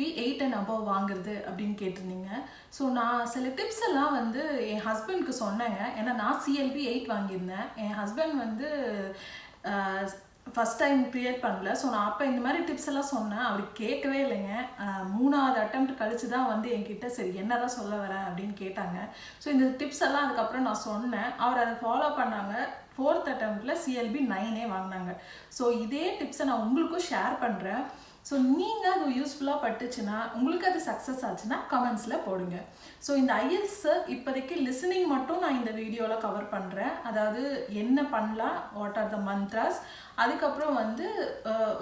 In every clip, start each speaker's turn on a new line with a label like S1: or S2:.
S1: CLB 8 and above வாங்குறது அப்படின்னு கேட்டிருந்தீங்க. ஸோ நான் சில டிப்ஸ் எல்லாம் வந்து என் ஹஸ்பண்ட்க்கு சொன்னேங்க. ஏன்னா நான் CLB 8 வாங்கியிருந்தேன். என் ஹஸ்பண்ட் வந்து ஃபஸ்ட் டைம் கிளியர் பண்ணல. ஸோ நான் அப்போ இந்த மாதிரி டிப்ஸ் எல்லாம் சொன்னேன். அவருக்கு கேட்கவே இல்லைங்க. 3வது அட்டெம்ப்ட் கழிச்சு தான் வந்து என்கிட்ட சரி என்ன தான் சொல்ல வரேன் அப்படின்னு கேட்டாங்க. ஸோ இந்த டிப்ஸ் எல்லாம் அதுக்கப்புறம் நான் சொன்னேன். அவர் அதை ஃபாலோ பண்ணாங்க. 4th அட்டெம்ப்டில் CLB 9 வாங்கினாங்க. ஸோ இதே டிப்ஸை நான் உங்களுக்கும் ஷேர் பண்ணுறேன். ஸோ நீங்கள் அது யூஸ்ஃபுல்லாக பட்டுச்சுன்னா, உங்களுக்கு அது சக்ஸஸ் ஆச்சுன்னா கமெண்ட்ஸில் போடுங்க. ஸோ இந்த IELTS இப்போதைக்கு லிசனிங் மட்டும் நான் இந்த வீடியோவில் கவர் பண்ணுறேன். அதாவது என்ன பண்ணலாம், வாட் ஆர் த மந்த்ராஸ், அதுக்கப்புறம் வந்து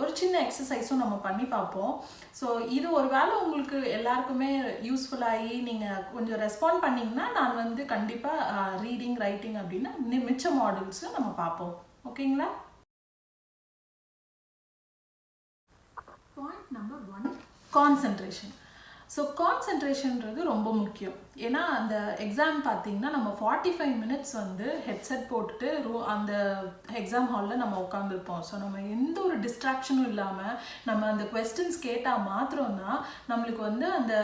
S1: ஒரு சின்ன எக்ஸசைஸும் நம்ம பண்ணி பார்ப்போம். ஸோ இது ஒரு வேளை உங்களுக்கு எல்லாருக்குமே யூஸ்ஃபுல்லாகி நீங்கள் கொஞ்சம் ரெஸ்பாண்ட் பண்ணிங்கன்னா நான் வந்து கண்டிப்பாக ரீடிங் ரைட்டிங் அப்படின்னா மிச்ச மாடல்ஸும் நம்ம பார்ப்போம். ஓகேங்களா? Point number 1, concentration. ஸோ கான்சன்ட்ரேஷன்றது ரொம்ப முக்கியம். ஏன்னா அந்த எக்ஸாம் பார்த்தீங்கன்னா நம்ம 45 மினிட்ஸ் வந்து ஹெட்செட் போட்டுட்டு அந்த எக்ஸாம் ஹாலில் நம்ம உட்காந்துருப்போம். ஸோ நம்ம எந்த ஒரு டிஸ்ட்ராக்ஷனும் இல்லாமல் நம்ம அந்த கொஸ்டின்ஸ் கேட்டால் மாத்திரம்தான் நம்மளுக்கு வந்து அந்த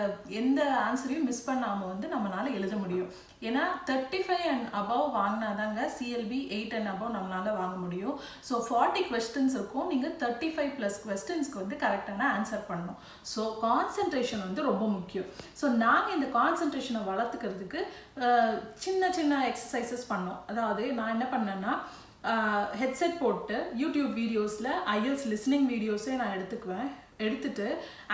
S1: எந்த ஆன்சரையும் மிஸ் பண்ணாமல் வந்து நம்மளால் எழுத முடியும். ஏன்னா 35 and above வாங்கினாதாங்க CLB 8 and above நம்மளால் வாங்க முடியும். ஸோ 40 கொஸ்டின்ஸ் இருக்கும். நீங்கள் 35+ கொஸ்டின்ஸ்க்கு வந்து கரெக்டான ஆன்சர் பண்ணணும். ஸோ கான்சன்ட்ரேஷன் வந்து ரொம்ப முக்கியம். ஸோ நாங்கள் இந்த கான்சன்ட்ரேஷனை வளர்த்துக்கிறதுக்கு சின்ன சின்ன எக்ஸசைசஸ் பண்ணோம். அதாவது நான் என்ன பண்ணேன்னா, ஹெட்செட் போட்டு யூடியூப் வீடியோஸில் IELTS லிஸ்னிங் வீடியோஸே நான் எடுத்துட்டு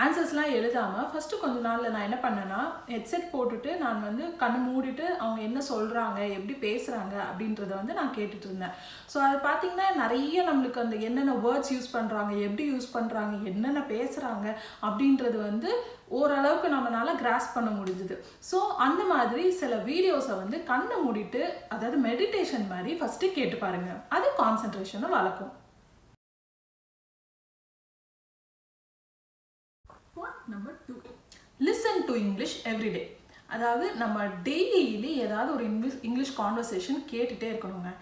S1: ஆன்சர்ஸ்லாம் எழுதாமல் ஃபஸ்ட்டு கொஞ்ச நாளில் நான் என்ன பண்ணேன்னா, ஹெட்செட் போட்டுட்டு நான் வந்து கண்ணு மூடிட்டு அவங்க என்ன சொல்கிறாங்க, எப்படி பேசுகிறாங்க அப்படின்றத வந்து நான் கேட்டுட்டு இருந்தேன். ஸோ அது பார்த்திங்கன்னா நிறைய நம்மளுக்கு அந்த என்னென்ன வேர்ட்ஸ் யூஸ் பண்ணுறாங்க, எப்படி யூஸ் பண்ணுறாங்க, என்னென்ன பேசுகிறாங்க அப்படின்றது வந்து ஓரளவுக்கு நம்மளால் கிராஸ் பண்ண முடிஞ்சுது. ஸோ அந்த மாதிரி சில வீடியோஸை வந்து கண்ணை மூடிட்டு, அதாவது மெடிடேஷன் மாதிரி ஃபஸ்ட்டு கேட்டு பாருங்கள். அது கான்சன்ட்ரேஷனை வளர்க்கும். Number 2, listen to English everyday. அதாவது நம்ம டெய்லி ஏதாவது ஒரு இங்கிலீஷ் கான்வர்சேஷன் கேட்டுகிட்டே இருக்கணுங்க.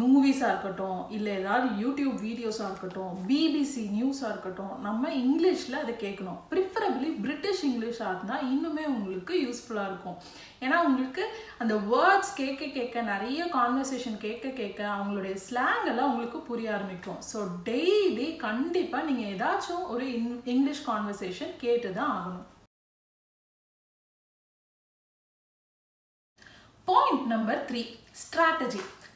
S1: மூவிஸாக இருக்கட்டும், இல்லை ஏதாவது யூடியூப் வீடியோஸாக இருக்கட்டும், BBC நியூஸாக இருக்கட்டும், நம்ம இங்கிலீஷில் அதை கேட்கணும். ப்ரிஃபரபிளி பிரிட்டிஷ் இங்கிலீஷாக இருந்தால் இன்னுமே உங்களுக்கு யூஸ்ஃபுல்லாக இருக்கும். ஏன்னா உங்களுக்கு அந்த வேர்ட்ஸ் கேட்க நிறைய கான்வர்சேஷன் கேட்க அவங்களுடைய ஸ்லாங் எல்லாம் உங்களுக்கு புரிய ஆரம்பிக்கும். ஸோ டெய்லி கண்டிப்பாக நீங்கள் ஏதாச்சும் ஒரு இங்கிலீஷ் கான்வர்சேஷன் கேட்டு தான் ஆகணும். பாயிண்ட் நம்பர் 3,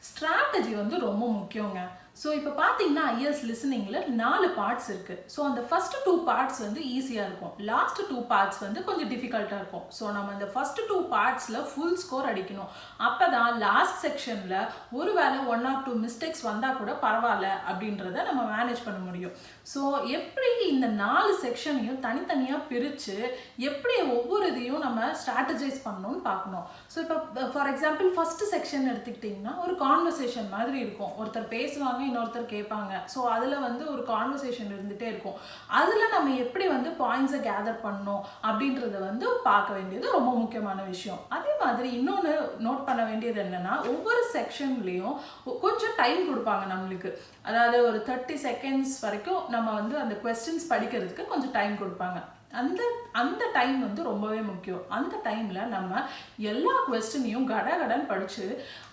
S1: ஸ்ட்ராட்டஜி வந்து ரொம்ப முக்கியங்க. ஸோ இப்போ பார்த்தீங்கன்னா IELTS லிசனிங்கில் 4 பார்ட்ஸ் இருக்குது. ஸோ அந்த ஃபஸ்ட்டு 2 பார்ட்ஸ் வந்து ஈஸியாக இருக்கும். லாஸ்ட் 2 பார்ட்ஸ் வந்து கொஞ்சம் டிஃபிகல்ட்டாக இருக்கும். ஸோ நம்ம அந்த ஃபஸ்ட்டு 2 பார்ட்ஸில் ஃபுல் ஸ்கோர் அடிக்கணும். அப்போ தான் லாஸ்ட் செக்ஷனில் ஒரு வேளை 1 or 2 மிஸ்டேக்ஸ் வந்தால் கூட பரவாயில்ல அப்படின்றத நம்ம மேனேஜ் பண்ண முடியும். ஸோ எப்படி இந்த 4 செக்ஷனையும் தனித்தனியாக பிரித்து எப்படி ஒவ்வொரு இதையும் நம்ம ஸ்ட்ராட்டஜைஸ் பண்ணணும்னு பார்க்கணும். ஸோ இப்போ ஃபார் எக்ஸாம்பிள் ஃபஸ்ட்டு செக்ஷன் எடுத்துக்கிட்டிங்கன்னா ஒரு கான்வர்சேஷன் மாதிரி இருக்கும். ஒருத்தர் பேசுவாங்க, இன்னொருத்தர் கேட்பாங்க. ஸோ அதில் வந்து ஒரு கான்வர்சேஷன் இருந்துகிட்டே இருக்கும். அதில் நம்ம எப்படி வந்து பாயிண்ட்ஸை கேதர் பண்ணணும் அப்படின்றத வந்து பார்க்க வேண்டியது ரொம்ப முக்கியமான விஷயம். அதே மாதிரி இன்னொன்று நோட் பண்ண வேண்டியது என்னென்னா, ஒவ்வொரு செக்ஷன்லேயும் கொஞ்சம் டைம் கொடுப்பாங்க நம்மளுக்கு. அதாவது ஒரு 30 செகண்ட்ஸ் வரைக்கும் நம்ம வந்து அந்த கொஸ்டின்ஸ் படிக்கிறதுக்கு கொஞ்சம் டைம் கொடுப்பாங்க. அந்த டைம் வந்து ரொம்பவே முக்கியம். அந்த டைமில் நம்ம எல்லா கொஸ்டினையும் கடகடன் படித்து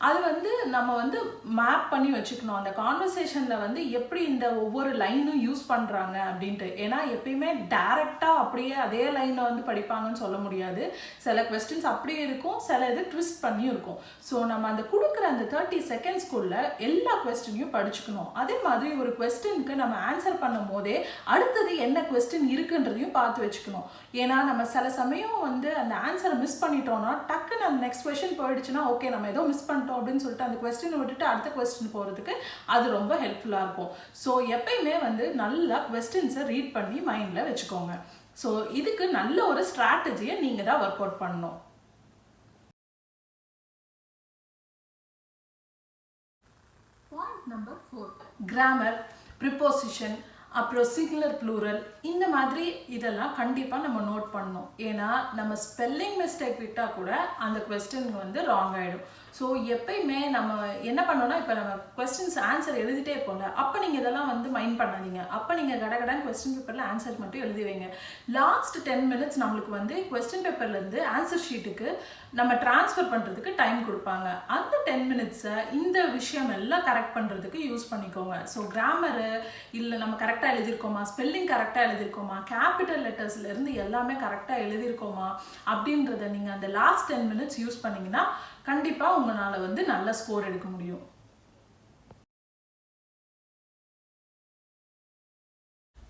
S1: அது வந்து நம்ம வந்து மேப் பண்ணி வச்சுக்கணும். அந்த கான்வர்சேஷனில் வந்து எப்படி இந்த ஒவ்வொரு லைனும் யூஸ் பண்ணுறாங்க அப்படின்ட்டு. ஏன்னா எப்பயுமே டைரெக்டாக அப்படியே அதே லைனை வந்து படிப்பாங்கன்னு சொல்ல முடியாது. சில கொஸ்டின்ஸ் அப்படியே இருக்கும், சில இது ட்விஸ்ட் பண்ணியும் இருக்கும். ஸோ நம்ம அந்த கொடுக்குற அந்த 30 செகண்ட்ஸ்குள்ளே எல்லா கொஸ்டினையும் படிச்சுக்கணும். அதே மாதிரி ஒரு கொஸ்டினுக்கு நம்ம ஆன்சர் பண்ணும் போதே அடுத்தது என்ன கொஸ்டின் இருக்குன்றதையும் பார்த்து வச்சுக்கணும். ஏன்னா நம்ம சில சமயம் வந்து அந்த ஆன்சரை மிஸ் பண்ணிட்டோம்னா டக்குன்னு அந்த நெக்ஸ்ட் கொஸ்டின் போயிடுச்சுன்னா ஓகே நம்ம ஏதோ மிஸ் பண்ணிட்டோம் அப்படின்னு சொல்லிட்டு அந்த கொஸ்டினை விட்டுட்டு அடுத்த கொஸ்டின் போகிறதுக்கு அது ரொம்ப ஹெல்ப்ஃபுல்லாக இருக்கும். ஸோ எப்பயுமே வந்து நல்லா கொஸ்டின்ஸை ரீட் பண்ணி மைண்டில் வச்சுக்கோங்க. ஸோ இதுக்கு நல்ல ஒரு ஸ்ட்ராட்டஜியை நீங்கள் தான் ஒர்க் அவுட் பண்ணணும். பாயிண்ட் நம்பர் 4, கிராமர், ப்ரிப்போசிஷன், அப்புறம் சிங்குலர் ப்ளூரல், இந்த மாதிரி இதெல்லாம் கண்டிப்பாக நம்ம நோட் பண்ணணும். ஏன்னா நம்ம ஸ்பெல்லிங் மிஸ்டேக் விட்டால் கூட அந்த கொஸ்டின் வந்து ராங் ஆகிடும். ஸோ எப்பயுமே நம்ம என்ன பண்ணோம்னா, இப்போ நம்ம கொஸ்டின்ஸ் ஆன்சர் எழுதிட்டே இருப்போம்ல, அப்போ நீங்கள் இதெல்லாம் வந்து மைண்ட் பண்ணாதீங்க. அப்போ நீங்கள் கடகடன் கொஸ்டின் பேப்பரில் ஆன்சர் மட்டும் எழுதி வைங்க. லாஸ்ட் 10 minutes நம்மளுக்கு வந்து கொஸ்டின் பேப்பர்லேருந்து ஆன்சர் ஷீட்டுக்கு நம்ம ட்ரான்ஸ்ஃபர் பண்ணுறதுக்கு டைம் கொடுப்பாங்க. அந்த 10 minutes இந்த விஷயம் எல்லாம் கரெக்ட் பண்ணுறதுக்கு யூஸ் பண்ணிக்கோங்க. ஸோ கிராமரு இல்லை நம்ம கரெக்டாக எழுதியிருக்கோமா, ஸ்பெல்லிங் கரெக்டாக எழுதியிருக்கோமா, கேபிட்டல் லெட்டர்ஸ்லேருந்து எல்லாமே கரெக்டாக எழுதியிருக்கோமா அப்படின்றத நீங்கள் அந்த லாஸ்ட் 10 minutes யூஸ் பண்ணிங்கன்னா கண்டிப்பாக உங்களால் வந்து நல்ல ஸ்கோர் எடுக்க முடியும்.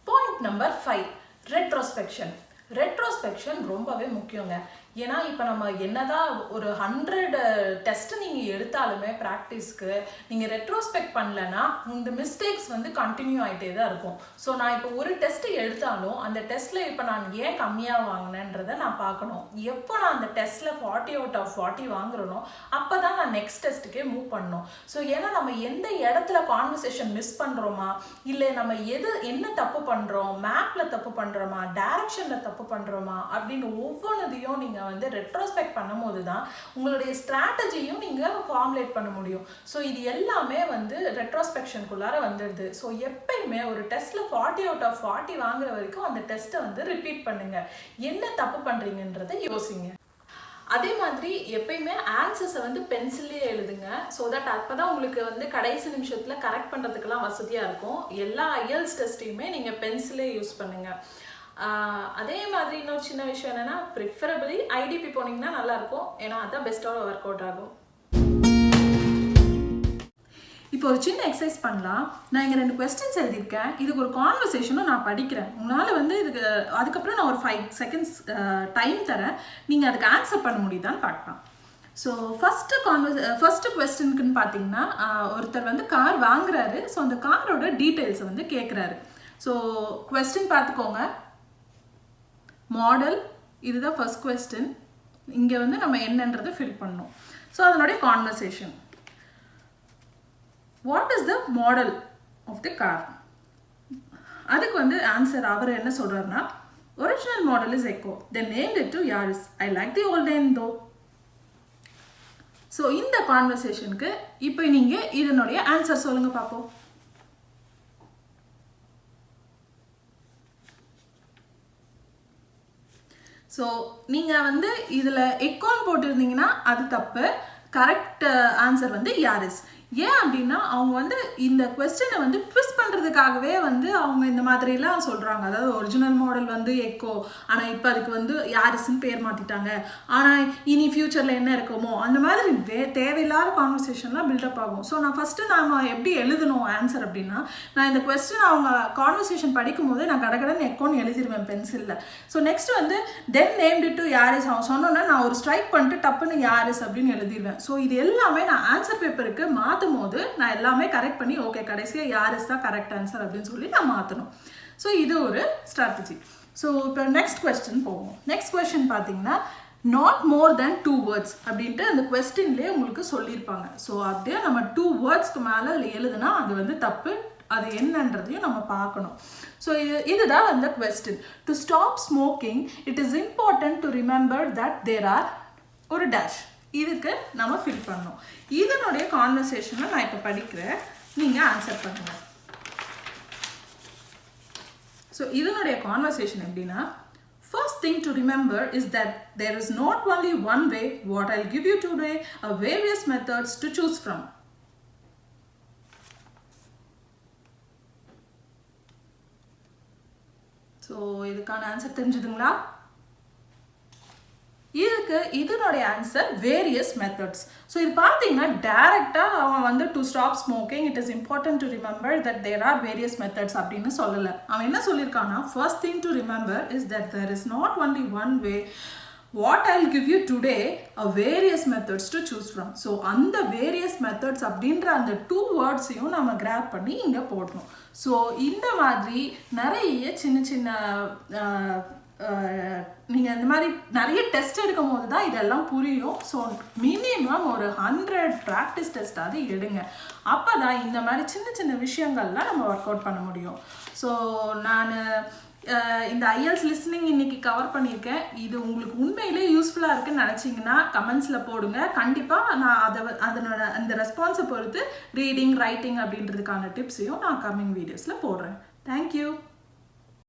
S1: Point number 5, ரெட்ரோஸ்பெக்ஷன். ரெட்ரோஸ்பெக்ஷன் ரொம்பவே முக்கியங்க. ஏன்னா இப்போ நம்ம என்னதான் ஒரு 100 டெஸ்ட் நீங்கள் எடுத்தாலுமே ப்ராக்டிஸ்க்கு நீங்கள் ரெட்ரோஸ்பெக்ட் பண்ணலன்னா இந்த மிஸ்டேக்ஸ் வந்து கண்டினியூ ஆகிட்டே தான் இருக்கும். ஸோ நான் இப்போ ஒரு டெஸ்ட்டு எடுத்தாலும் அந்த டெஸ்ட்டில் இப்போ நான் ஏன் கம்மியாக வாங்கினேன்றதை நான் பார்க்கணும். எப்போ நான் அந்த டெஸ்ட்டில் 40 out of 40 வாங்குறனோ அப்போ தான் நான் நெக்ஸ்ட் டெஸ்ட்டுக்கே மூவ் பண்ணணும். ஸோ ஏன்னா நம்ம எந்த இடத்துல கான்வர்சேஷன் மிஸ் பண்ணுறோமா, இல்லை நம்ம என்ன தப்பு பண்ணுறோம், மேப்பில் தப்பு பண்ணுறோமா, டைரக்ஷனில் தப்பு பண்ணுறோமா அப்படின்னு ஒவ்வொன்றதையும் நீங்கள் வந்து ரெட்ரோஸ்பெக்ட் பண்ணும்போது தான் உங்களுடைய ஸ்ட்ராட்டஜியும் நீங்கள் ஃபார்முலேட் பண்ண முடியும். ஸோ இது எல்லாமே வந்து ரெட்ரோஸ்பெக்ஷனுக்குள்ளார வந்துடுது. ஸோ எப்பயுமே ஒரு டெஸ்ட்டில் 40 out of 40 வாங்குற வரைக்கும் அந்த டெஸ்ட்டை வந்து ரிப்பீட் பண்ணுங்க. என்ன தப்பு பண்ணுறீங்கன்றதை யோசிங்க. அதே மாதிரி எப்பயுமே ஆன்சர்ஸை வந்து பென்சில்லே எழுதுங்க. ஸோ தட் அப்போ தான் உங்களுக்கு வந்து கடைசி நிமிஷத்தில் கரெக்ட் பண்ணுறதுக்கெல்லாம் வசதியாக இருக்கும். எல்லா ஐஎல்ஸ் டெஸ்ட்டையுமே நீங்கள் பென்சிலே யூஸ் பண்ணுங்கள். அதே மாதிரி இன்னொரு சின்ன விஷயம் என்னென்னா, ப்ரிஃபரபிளி ஐடிபி போனீங்கன்னா நல்லாயிருக்கும். ஏன்னா அதுதான் பெஸ்ட்டாக ஒர்க் அவுட் ஆகும். இப்போ ஒரு சின்ன எக்ஸசைஸ் பண்ணலாம். நான் இங்கே 2 கொஸ்டின்ஸ் எழுதியிருக்கேன். இதுக்கு ஒரு கான்வர்சேஷனும் நான் படிக்கிறேன். உங்களால் வந்து இதுக்கு அதுக்கப்புறம் நான் ஒரு 5 seconds டைம் தரேன். நீங்கள் அதுக்கு ஆன்சர் பண்ண முடியுதான்னு பார்க்கலாம். ஸோ ஃபஸ்ட்டு கொஸ்டினுக்குன்னு பார்த்தீங்கன்னா, ஒருத்தர் வந்து கார் வாங்குறாரு. ஸோ அந்த காரோட டீட்டெயில்ஸை வந்து கேட்குறாரு. ஸோ கொஸ்டின் பார்த்துக்கோங்க. மாடல், இதுதான் ஃபர்ஸ்ட் கொஸ்டின். இங்கே வந்து நம்ம என்னன்றதை ஃபில் பண்ணணும். ஸோ அதனுடைய conversation, what is the model of the car? அதுக்கு வந்து ஆன்சர் அவர் என்ன சொல்கிறாருன்னா, original model is Echo, they named it to Yaris, I like the old name though. So இந்த கான்வர்சேஷனுக்கு இப்போ நீங்கள் இதனுடைய ஆன்சர் சொல்லுங்கள் பார்ப்போம். ஸோ நீங்கள் வந்து இதில் எக்கோன்னு போட்டிருந்தீங்கன்னா அது தப்பு. கரெக்ட் ஆன்சர் வந்து யாரிஸ். ஏன் அப்படின்னா அவங்க வந்து இந்த கொஸ்டினை வந்து ட்விஸ்ட் பண்ணுறதுக்காகவே வந்து அவங்க இந்த மாதிரிலாம் சொல்கிறாங்க. அதாவது ஒரிஜினல் மாடல் வந்து எக்கோ, ஆனால் இப்போ அதுக்கு வந்து யாரிஸ்ன்னு பேர் மாற்றிட்டாங்க, ஆனால் இனி ஃப்யூச்சரில் என்ன இருக்குமோ அந்த மாதிரி தேவையில்லாத கான்வர்சேஷன்லாம் பில்டப் ஆகும். ஸோ நான் ஃபஸ்ட்டு நாம் எப்படி எழுதணும் ஆன்சர் அப்படின்னா, நான் இந்த கொஸ்டின் அவங்க கான்வர்சேஷன் படிக்கும் போது நான் கடகடன் எக்கோன்னு எழுதிடுவேன் பென்சிலில். ஸோ நெக்ஸ்ட் வந்து தென் நேம்டு டு யாரிஸ் அவன் சொன்னோன்னா நான் ஒரு ஸ்ட்ரைக் பண்ணிட்டு டப்புன்னு யாரிஸ் அப்படின்னு எழுதிடுவேன். ஸோ இது எல்லாமே நான் ஆன்சர் பேப்பருக்கு மாற்றும் போது நான் எல்லாமே கரெக்ட் பண்ணி ஓகே கடைசியாக யாரிஸ் தான் கரெக்ட் ஆன்சர் அப்படின்னு சொல்லி நான் மாற்றணும். ஸோ இது ஒரு ஸ்ட்ராட்டஜி. ஸோ இப்போ நெக்ஸ்ட் கொஸ்டின் போவோம். நெக்ஸ்ட் கொஸ்டின் பார்த்தீங்கன்னா, நாட் மோர் தேன் 2 words அப்படின்ட்டு அந்த கொஸ்டின்லேயே உங்களுக்கு சொல்லியிருப்பாங்க. ஸோ அப்படியே நம்ம 2 wordsக்கு மேலே எழுதுனா அது வந்து தப்பு. அது என்னன்றதையும் நம்ம பார்க்கணும். ஸோ இதுதான் அந்த question. To stop smoking it is important to remember that there are ஒரு டேஷ். இதுக்கு நம்ம ஃபில் பண்ணணும். இதனுடைய கான்வர்சேஷனை நான் இப்போ படிக்கிறேன், நீங்கள் ஆன்சர் பண்ணுங்கள். ஸோ இதனுடைய கான்வர்சேஷன் எப்படின்னா, first thing to remember is that there is not only one way what I'll give you today, various methods to choose from. So இதுக்கான ஆன்சர் தெரிஞ்சுதுங்களா? இதுக்கு இதனுடைய ஆன்சர் வேரியஸ் மெத்தட்ஸ். ஸோ இது பார்த்தீங்கன்னா டைரெக்டாக அவன் வந்து to stop smoking it is important to remember that there are various methods அப்படின்னு சொல்லலை. அவன் என்ன சொல்லியிருக்கான்னா, first thing to remember is that there is not only one way what I will give you today various methods to choose from. So அந்த various methods அப்படின்ற அந்த 2 wordsையும் நம்ம graph பண்ணி இங்கே போடணும். ஸோ இந்த மாதிரி நிறைய சின்ன சின்ன நீங்கள் இந்த மாதிரி நிறைய டெஸ்ட் எடுக்கும் போது தான் இதெல்லாம் புரியும். ஸோ மினிமம் ஒரு 100 ப்ராக்டிஸ் டெஸ்ட்டாவது எடுங்க. அப்போ தான் இந்த மாதிரி சின்ன சின்ன விஷயங்கள்லாம் நம்ம ஒர்க் அவுட் பண்ண முடியும். ஸோ நான் இந்த IELTS லிஸ்னிங் இன்னைக்கு கவர் பண்ணியிருக்கேன். இது உங்களுக்கு உண்மையிலே யூஸ்ஃபுல்லாக இருக்குன்னு நினச்சிங்கன்னா கமெண்ட்ஸில் போடுங்க. கண்டிப்பாக நான் அதனோட அந்த ரெஸ்பான்ஸை பொறுத்து ரீடிங் ரைட்டிங் அப்படின்றதுக்கான டிப்ஸையும் நான் கம்மிங் வீடியோஸில் போடுறேன். தேங்க்யூ.